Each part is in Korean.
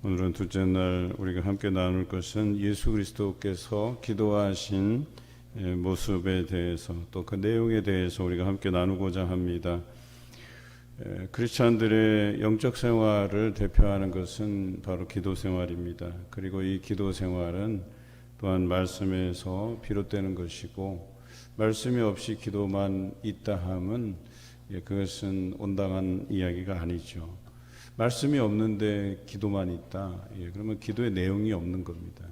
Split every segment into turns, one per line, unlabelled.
오늘은 둘째 날 우리가 함께 나눌 것은 예수 그리스도께서 기도하신 모습에 대해서 또 그 내용에 대해서 우리가 함께 나누고자 합니다. 크리스찬들의 영적 생활을 대표하는 것은 바로 기도 생활입니다. 그리고 이 기도 생활은 또한 말씀에서 비롯되는 것이고, 말씀이 없이 기도만 있다 함은 그것은 온당한 이야기가 아니죠. 말씀이 없는데 기도만 있다, 그러면 기도의 내용이 없는 겁니다.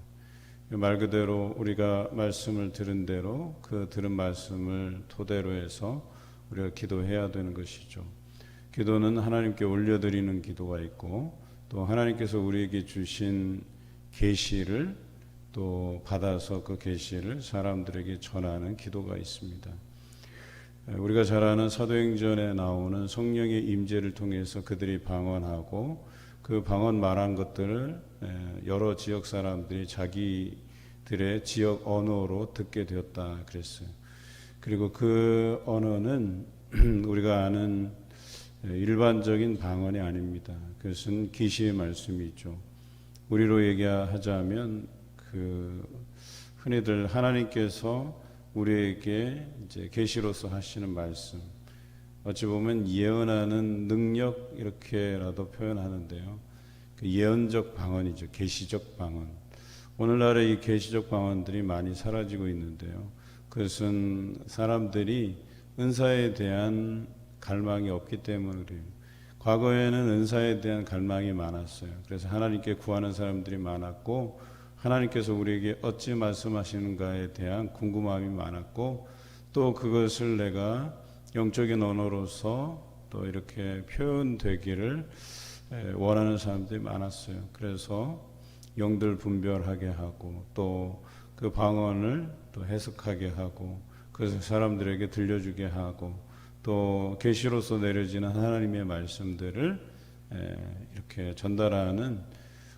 말 그대로 우리가 말씀을 들은 대로 그 들은 말씀을 토대로 해서 우리가 기도해야 되는 것이죠. 기도는 하나님께 올려드리는 기도가 있고, 또 하나님께서 우리에게 주신 계시를 또 받아서 그 계시를 사람들에게 전하는 기도가 있습니다. 우리가 잘 아는 사도행전에 나오는 성령의 임재를 통해서 그들이 방언하고, 그 방언 말한 것들을 여러 지역 사람들이 자기들의 지역 언어로 듣게 되었다 그랬어요. 그리고 그 언어는 우리가 아는 일반적인 방언이 아닙니다. 그것은 계시의 말씀이죠. 우리로 얘기하자면 흔히들 하나님께서 우리에게 이제 계시로서 하시는 말씀, 어찌 보면 예언하는 능력 이렇게라도 표현하는데요. 그 예언적 방언이죠. 계시적 방언. 오늘날의 이 계시적 방언들이 많이 사라지고 있는데요. 그것은 사람들이 은사에 대한 갈망이 없기 때문에 그래요. 과거에는 은사에 대한 갈망이 많았어요. 그래서 하나님께 구하는 사람들이 많았고, 하나님께서 우리에게 어찌 말씀하시는가에 대한 궁금함이 많았고, 또 그것을 내가 영적인 언어로서 또 이렇게 표현되기를 원하는 사람들이 많았어요. 그래서 영들 분별하게 하고, 또 그 방언을 또 해석하게 하고, 그래서 사람들에게 들려주게 하고, 또 계시로서 내려지는 하나님의 말씀들을 이렇게 전달하는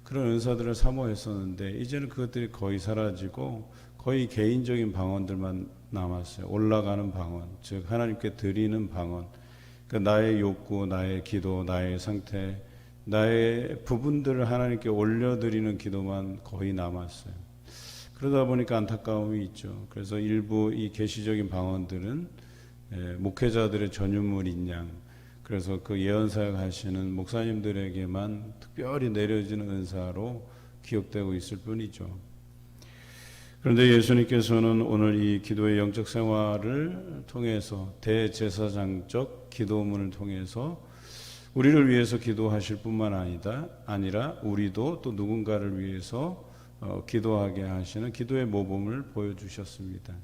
그런 은사들을 사모했었는데, 이제는 그것들이 거의 사라지고 거의 개인적인 방언들만 남았어요. 올라가는 방언, 즉 하나님께 드리는 방언, 그러니까 나의 욕구, 나의 기도, 나의 상태, 나의 부분들을 하나님께 올려드리는 기도만 거의 남았어요. 그러다 보니까 안타까움이 있죠. 그래서 일부 이 계시적인 방언들은 목회자들의 전유물인 양, 그래서 그 예언사역 하시는 목사님들에게만 특별히 내려지는 은사로 기억되고 있을 뿐이죠. 그런데 예수님께서는 오늘 이 기도의 영적 생활을 통해서 대제사장적 기도문을 통해서 우리를 위해서 기도하실 뿐만 아니라 우리도 또 누군가를 위해서 기도하게 하시는 기도의 모범을 보여주셨습니다.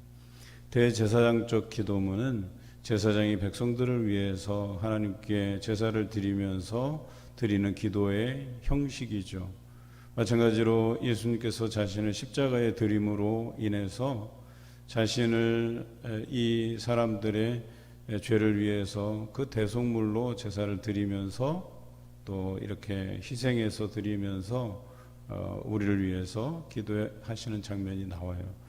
대제사장적 기도문은 제사장이 백성들을 위해서 하나님께 제사를 드리면서 드리는 기도의 형식이죠. 마찬가지로 예수님께서 자신을 십자가에 드림으로 인해서 자신을 이 사람들의 죄를 위해서 그 대속물로 제사를 드리면서 또 이렇게 희생해서 드리면서 우리를 위해서 기도하시는 장면이 나와요.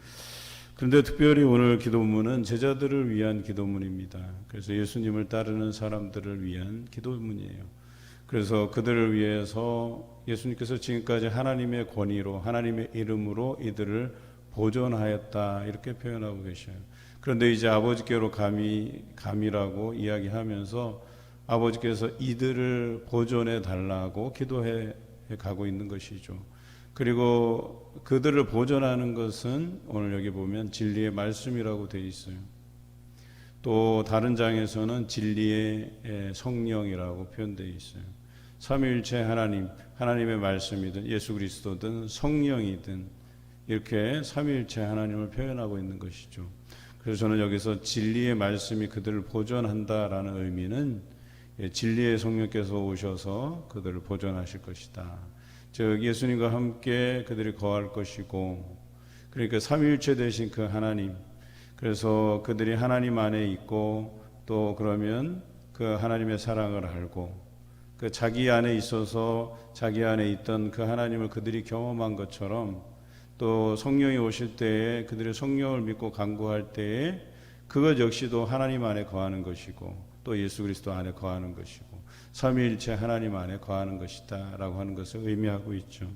그런데 특별히 오늘 기도문은 제자들을 위한 기도문입니다. 그래서 예수님을 따르는 사람들을 위한 기도문이에요. 그래서 그들을 위해서 예수님께서 지금까지 하나님의 권위로, 하나님의 이름으로 이들을 보존하였다, 이렇게 표현하고 계셔요. 그런데 이제 아버지께로 감이라고 이야기하면서 아버지께서 이들을 보존해 달라고 기도해 가고 있는 것이죠. 그리고 그들을 보존하는 것은 오늘 여기 보면 진리의 말씀이라고 되어 있어요. 또 다른 장에서는 진리의 성령이라고 표현되어 있어요. 삼위일체 하나님의 말씀이든 예수 그리스도든 성령이든 이렇게 삼위일체 하나님을 표현하고 있는 것이죠. 그래서 저는 여기서 진리의 말씀이 그들을 보존한다라는 의미는 진리의 성령께서 오셔서 그들을 보존하실 것이다. 즉 예수님과 함께 그들이 거할 것이고, 그러니까 삼위일체 되신 그 하나님, 그래서 그들이 하나님 안에 있고, 또 그러면 그 하나님의 사랑을 알고, 그 자기 안에 있어서 자기 안에 있던 그 하나님을 그들이 경험한 것처럼, 또 성령이 오실 때에 그들의 성령을 믿고 간구할 때에 그것 역시도 하나님 안에 거하는 것이고, 또 예수 그리스도 안에 거하는 것이고 삼위일체 하나님 안에 거하는 것이다 라고 하는 것을 의미하고 있죠.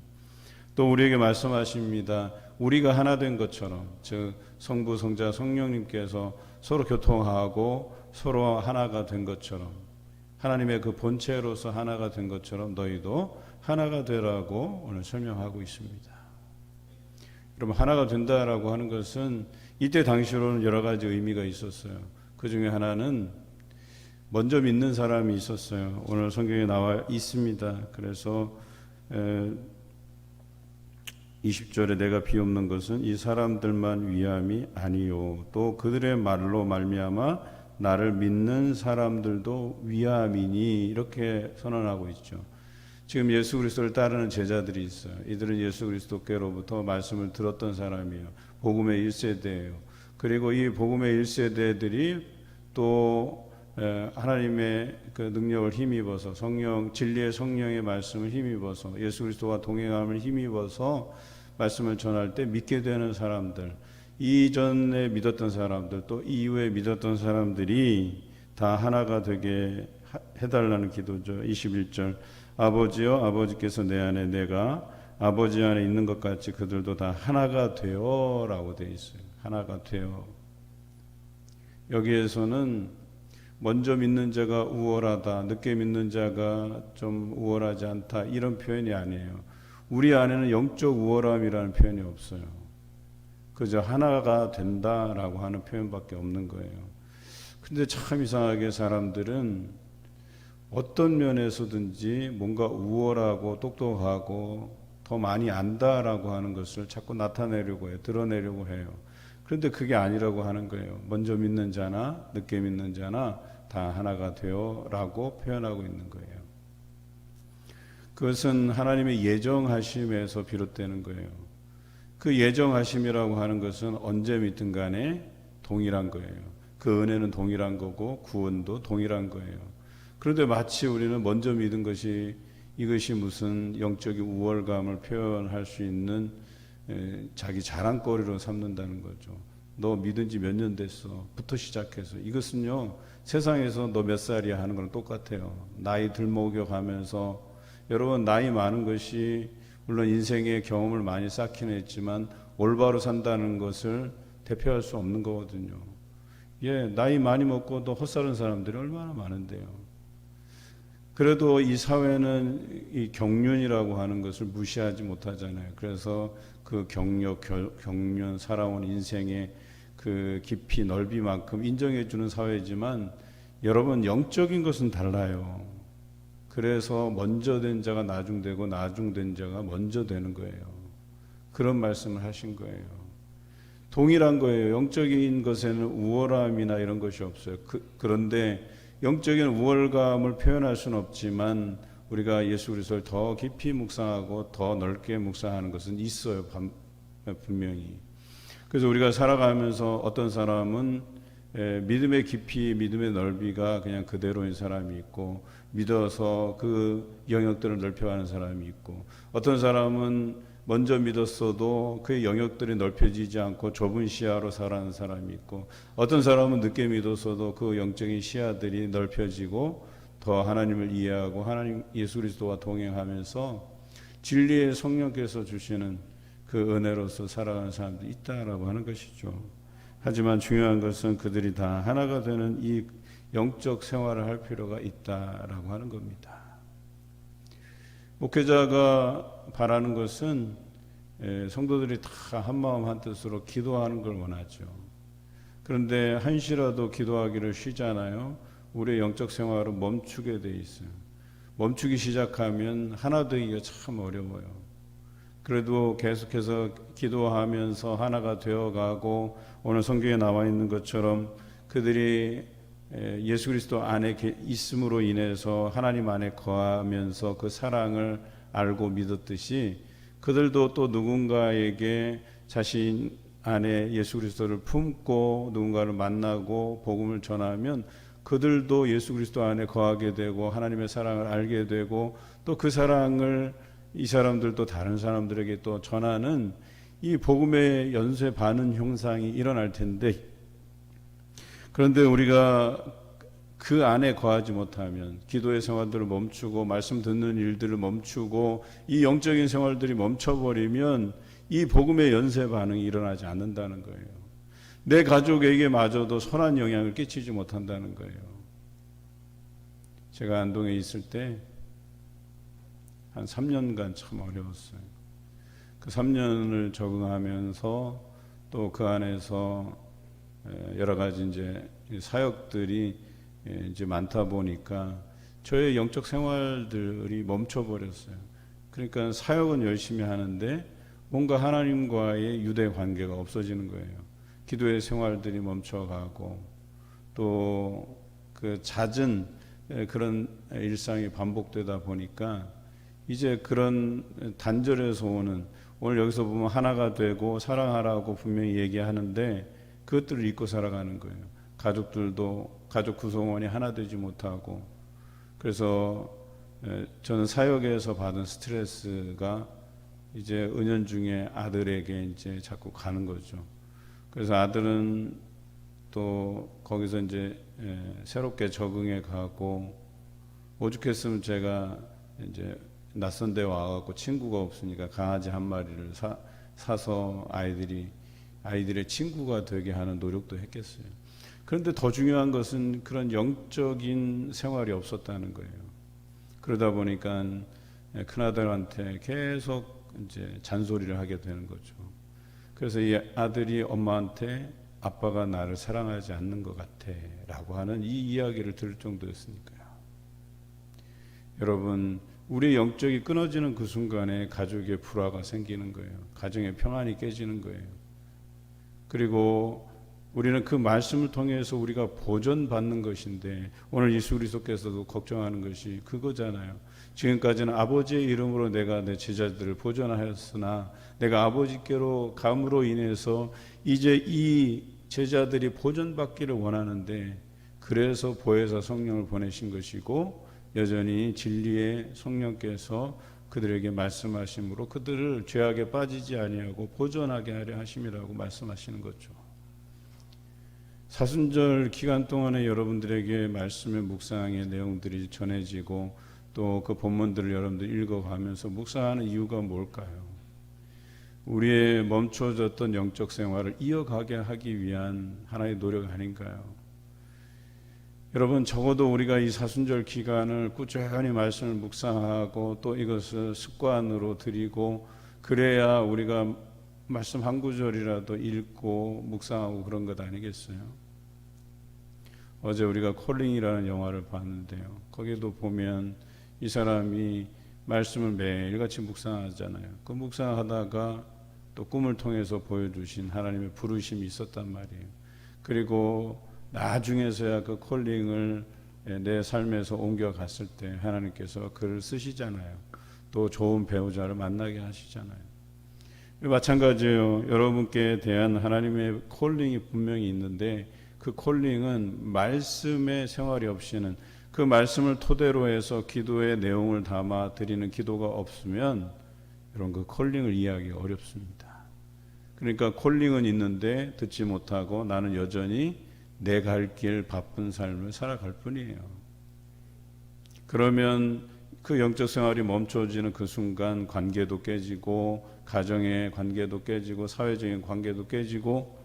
또 우리에게 말씀하십니다. 우리가 하나 된 것처럼, 즉 성부, 성자, 성령님께서 서로 교통하고 서로 하나가 된 것처럼, 하나님의 그 본체로서 하나가 된 것처럼 너희도 하나가 되라고 오늘 설명하고 있습니다. 여러분, 하나가 된다라고 하는 것은 이때 당시로는 여러 가지 의미가 있었어요. 그 중에 하나는 먼저 믿는 사람이 있었어요. 오늘 성경에 나와 있습니다. 그래서 20절에 내가 비옵는 것은 이 사람들만 위함이 아니요 또 그들의 말로 말미암아 나를 믿는 사람들도 위함이니 이렇게 선언하고 있죠. 지금 예수 그리스도를 따르는 제자들이 있어요. 이들은 예수 그리스도께로부터 말씀을 들었던 사람이에요. 복음의 1세대예요. 그리고 이 복음의 1세대들이 또 하나님의 그 능력을 힘입어서 성령, 진리의 성령의 말씀을 힘입어서 예수 그리스도와 동행함을 힘입어서 말씀을 전할 때 믿게 되는 사람들, 이전에 믿었던 사람들, 또 이후에 믿었던 사람들이 다 하나가 되게 해달라는 기도죠. 21절 아버지여 아버지께서 내 안에 내가 아버지 안에 있는 것 같이 그들도 다 하나가 되어 라고 되어 있어요. 하나가 되어. 여기에서는 먼저 믿는 자가 우월하다, 늦게 믿는 자가 좀 우월하지 않다 이런 표현이 아니에요. 우리 안에는 영적 우월함이라는 표현이 없어요. 그저 하나가 된다라고 하는 표현밖에 없는 거예요. 근데 참 이상하게 사람들은 어떤 면에서든지 뭔가 우월하고 똑똑하고 더 많이 안다라고 하는 것을 자꾸 나타내려고 해요. 드러내려고 해요. 그런데 그게 아니라고 하는 거예요. 먼저 믿는 자나 늦게 믿는 자나 다 하나가 되어라고 표현하고 있는 거예요. 그것은 하나님의 예정하심에서 비롯되는 거예요. 그 예정하심이라고 하는 것은 언제 믿든 간에 동일한 거예요. 그 은혜는 동일한 거고 구원도 동일한 거예요. 그런데 마치 우리는 먼저 믿은 것이 이것이 무슨 영적인 우월감을 표현할 수 있는 자기 자랑거리로 삼는다는 거죠. 너 믿은 지 몇 년 됐어 부터 시작해서 이것은요 세상에서 너 몇 살이야 하는 거랑 똑같아요. 나이 들먹여 가면서 여러분 나이 많은 것이 물론 인생의 경험을 많이 쌓기는 했지만 올바로 산다는 것을 대표할 수 없는 거거든요. 예, 나이 많이 먹고도 헛살은 사람들이 얼마나 많은데요. 그래도 이 사회는 이 경륜이라고 하는 것을 무시하지 못하잖아요. 그래서 그 경륜 살아온 인생의 그 깊이 넓이만큼 인정해 주는 사회지만 여러분 영적인 것은 달라요. 그래서 먼저 된 자가 나중되고 나중된 자가 먼저 되는 거예요. 그런 말씀을 하신 거예요. 동일한 거예요. 영적인 것에는 우월함이나 이런 것이 없어요. 그런데 영적인 우월감을 표현할 수는 없지만 우리가 예수 그리스도를 더 깊이 묵상하고 더 넓게 묵상하는 것은 있어요. 분명히. 그래서 우리가 살아가면서 어떤 사람은 믿음의 깊이, 믿음의 넓이가 그냥 그대로인 사람이 있고 믿어서 그 영역들을 넓혀가는 사람이 있고 어떤 사람은 먼저 믿었어도 그의 영역들이 넓혀지지 않고 좁은 시야로 살아가는 사람이 있고 어떤 사람은 늦게 믿었어도 그 영적인 시야들이 넓혀지고 더 하나님을 이해하고 하나님 예수 그리스도와 동행하면서 진리의 성령께서 주시는 그 은혜로서 살아가는 사람들이 있다라고 하는 것이죠. 하지만 중요한 것은 그들이 다 하나가 되는 이 영적 생활을 할 필요가 있다라고 하는 겁니다. 목회자가 바라는 것은 성도들이 다 한마음 한뜻으로 기도하는 걸 원하죠. 그런데 한시라도 기도하기를 쉬잖아요. 우리의 영적 생활은 멈추게 돼 있어요. 멈추기 시작하면 하나 되기가 참 어려워요. 그래도 계속해서 기도하면서 하나가 되어가고 오늘 성경에 나와 있는 것처럼 그들이 예수 그리스도 안에 있음으로 인해서 하나님 안에 거하면서 그 사랑을 알고 믿었듯이 그들도 또 누군가에게 자신 안에 예수 그리스도를 품고 누군가를 만나고 복음을 전하면 그들도 예수 그리스도 안에 거하게 되고 하나님의 사랑을 알게 되고 또 그 사랑을 이 사람들도 다른 사람들에게 또 전하는 이 복음의 연쇄 반응 형상이 일어날 텐데 그런데 우리가 그 안에 거하지 못하면 기도의 생활들을 멈추고 말씀 듣는 일들을 멈추고 이 영적인 생활들이 멈춰버리면 이 복음의 연쇄 반응이 일어나지 않는다는 거예요. 내 가족에게 마저도 선한 영향을 끼치지 못한다는 거예요. 제가 안동에 있을 때 한 3년간 참 어려웠어요. 그 3년을 적응하면서 또 그 안에서 여러 가지 이제 사역들이 이제 많다 보니까 저의 영적 생활들이 멈춰버렸어요. 그러니까 사역은 열심히 하는데 뭔가 하나님과의 유대 관계가 없어지는 거예요. 기도의 생활들이 멈춰가고 또 그 잦은 그런 일상이 반복되다 보니까 이제 그런 단절에서 오는, 오늘 여기서 보면 하나가 되고 사랑하라고 분명히 얘기하는데 그것들을 잊고 살아가는 거예요. 가족들도 가족 구성원이 하나 되지 못하고, 그래서 저는 사역에서 받은 스트레스가 이제 은연중에 아들에게 이제 자꾸 가는 거죠. 그래서 아들은 또 거기서 이제 새롭게 적응해 가고, 오죽했으면 제가 이제 낯선 데 와갖고 친구가 없으니까 강아지 한 마리를 사서 아이들의 친구가 되게 하는 노력도 했겠어요. 그런데 더 중요한 것은 그런 영적인 생활이 없었다는 거예요. 그러다 보니까 큰아들한테 계속 이제 잔소리를 하게 되는 거죠. 그래서 이 아들이 엄마한테 아빠가 나를 사랑하지 않는 것 같아 라고 하는 이 이야기를 들을 정도였으니까요. 여러분, 우리의 영적이 끊어지는 그 순간에 가족의 불화가 생기는 거예요. 가정의 평안이 깨지는 거예요. 그리고 우리는 그 말씀을 통해서 우리가 보존받는 것인데, 오늘 예수 그리스도께서도 걱정하는 것이 그거잖아요. 지금까지는 아버지의 이름으로 내가 내 제자들을 보존하였으나 내가 아버지께로 감으로 인해서 이제 이 제자들이 보존받기를 원하는데, 그래서 보혜사 성령을 보내신 것이고 여전히 진리의 성령께서 그들에게 말씀하심으로 그들을 죄악에 빠지지 아니하고 보존하게 하려 하심이라고 말씀하시는 거죠. 사순절 기간 동안에 여러분들에게 말씀의 묵상의 내용들이 전해지고 또 그 본문들을 여러분들 읽어가면서 묵상하는 이유가 뭘까요? 우리의 멈춰졌던 영적 생활을 이어가게 하기 위한 하나의 노력 아닌가요? 여러분, 적어도 우리가 이 사순절 기간을 꾸준히 말씀을 묵상하고 또 이것을 습관으로 들이고, 그래야 우리가 말씀 한 구절이라도 읽고 묵상하고 그런 것 아니겠어요? 어제 우리가 콜링이라는 영화를 봤는데요, 거기도 보면 이 사람이 말씀을 매일같이 묵상하잖아요. 그 묵상하다가 또 꿈을 통해서 보여주신 하나님의 부르심이 있었단 말이에요. 그리고 나중에서야 그 콜링을 내 삶에서 옮겨갔을 때 하나님께서 그를 쓰시잖아요. 또 좋은 배우자를 만나게 하시잖아요. 마찬가지예요. 여러분께 대한 하나님의 콜링이 분명히 있는데, 그 콜링은 말씀의 생활이 없이는, 그 말씀을 토대로 해서 기도의 내용을 담아 드리는 기도가 없으면 이런 그 콜링을 이해하기 어렵습니다. 그러니까 콜링은 있는데 듣지 못하고 나는 여전히 내 갈 길 바쁜 삶을 살아갈 뿐이에요. 그러면 그 영적 생활이 멈춰지는 그 순간 관계도 깨지고, 가정의 관계도 깨지고, 사회적인 관계도 깨지고,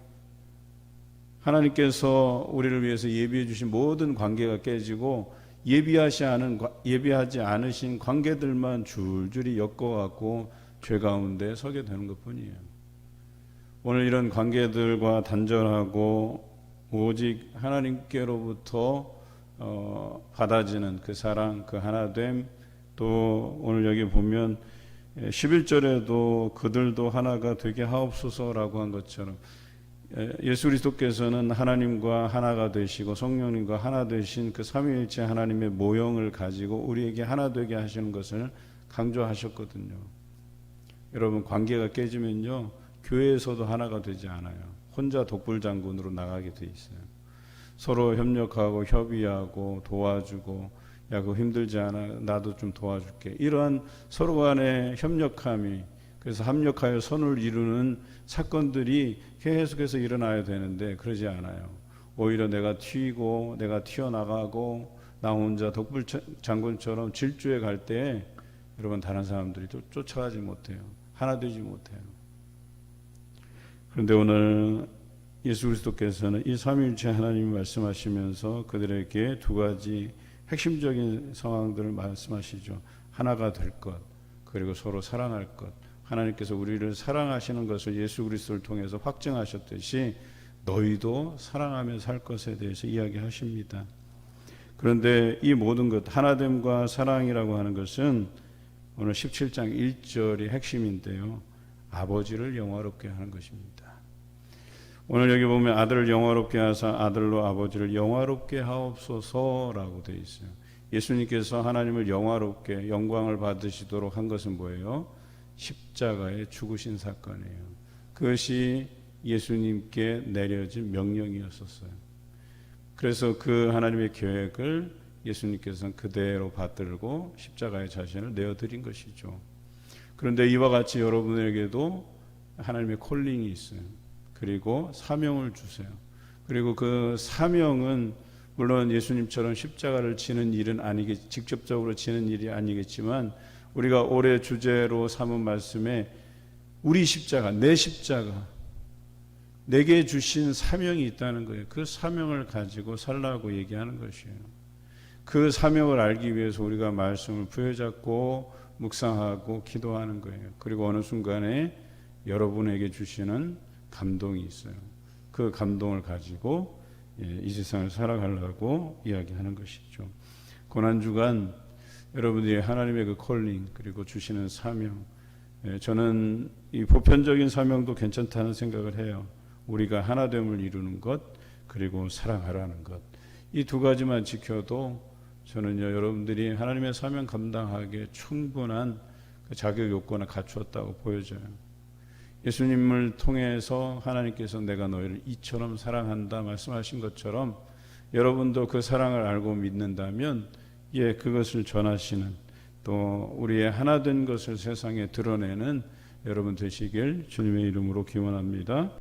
하나님께서 우리를 위해서 예비해 주신 모든 관계가 깨지고, 예비하지 않으신 관계들만 줄줄이 엮어갖고 죄 가운데 서게 되는 것뿐이에요. 오늘 이런 관계들과 단절하고 오직 하나님께로부터 받아지는 그 사랑, 그 하나됨, 또 오늘 여기 보면 11절에도 그들도 하나가 되게 하옵소서라고 한 것처럼 예수 그리스도께서는 하나님과 하나가 되시고 성령님과 하나 되신 그 삼위일체 하나님의 모형을 가지고 우리에게 하나 되게 하시는 것을 강조하셨거든요. 여러분, 관계가 깨지면요, 교회에서도 하나가 되지 않아요. 혼자 독불장군으로 나가게 돼 있어요. 서로 협력하고 협의하고 도와주고, 야, 그거 힘들지 않아? 나도 좀 도와줄게. 이러한 서로 간의 협력함이, 그래서 합력하여 선을 이루는 사건들이 계속해서 일어나야 되는데 그러지 않아요. 오히려 내가 튀고 내가 튀어나가고 나 혼자 독불 장군처럼 질주해 갈 때 여러분 다른 사람들이 또 쫓아가지 못해요. 하나 되지 못해요. 그런데 오늘 예수 그리스도께서는 이 삼위일체 하나님이 말씀하시면서 그들에게 두 가지 핵심적인 상황들을 말씀하시죠. 하나가 될 것, 그리고 서로 사랑할 것. 하나님께서 우리를 사랑하시는 것을 예수 그리스도를 통해서 확증하셨듯이 너희도 사랑하며 살 것에 대해서 이야기하십니다. 그런데 이 모든 것, 하나됨과 사랑이라고 하는 것은 오늘 17장 1절이 핵심인데요. 아버지를 영화롭게 하는 것입니다. 오늘 여기 보면 아들을 영화롭게 하사 아들로 아버지를 영화롭게 하옵소서라고 되어 있어요. 예수님께서 하나님을 영화롭게 영광을 받으시도록 한 것은 뭐예요? 십자가에 죽으신 사건이에요. 그것이 예수님께 내려진 명령이었었어요. 그래서 그 하나님의 계획을 예수님께서는 그대로 받들고 십자가에 자신을 내어드린 것이죠. 그런데 이와 같이 여러분에게도 하나님의 콜링이 있어요. 그리고 사명을 주세요. 그리고 그 사명은 물론 예수님처럼 십자가를 지는 일은 직접적으로 지는 일이 아니겠지만 우리가 올해 주제로 삼은 말씀에 우리 십자가, 내 십자가, 내게 주신 사명이 있다는 거예요. 그 사명을 가지고 살라고 얘기하는 것이에요. 그 사명을 알기 위해서 우리가 말씀을 부여잡고 묵상하고 기도하는 거예요. 그리고 어느 순간에 여러분에게 주시는 감동이 있어요. 그 감동을 가지고 이 세상을 살아가려고 이야기하는 것이죠. 고난주간 여러분들이 하나님의 그 콜링 그리고 주시는 사명, 저는 이 보편적인 사명도 괜찮다는 생각을 해요. 우리가 하나됨을 이루는 것 그리고 사랑하라는 것, 이 두 가지만 지켜도 저는요 여러분들이 하나님의 사명 감당하기에 충분한 그 자격 요건을 갖추었다고 보여져요. 예수님을 통해서 하나님께서 내가 너희를 이처럼 사랑한다 말씀하신 것처럼 여러분도 그 사랑을 알고 믿는다면 그것을 전하시는 또 우리의 하나 된 것을 세상에 드러내는 여러분 되시길 주님의 이름으로 기원합니다.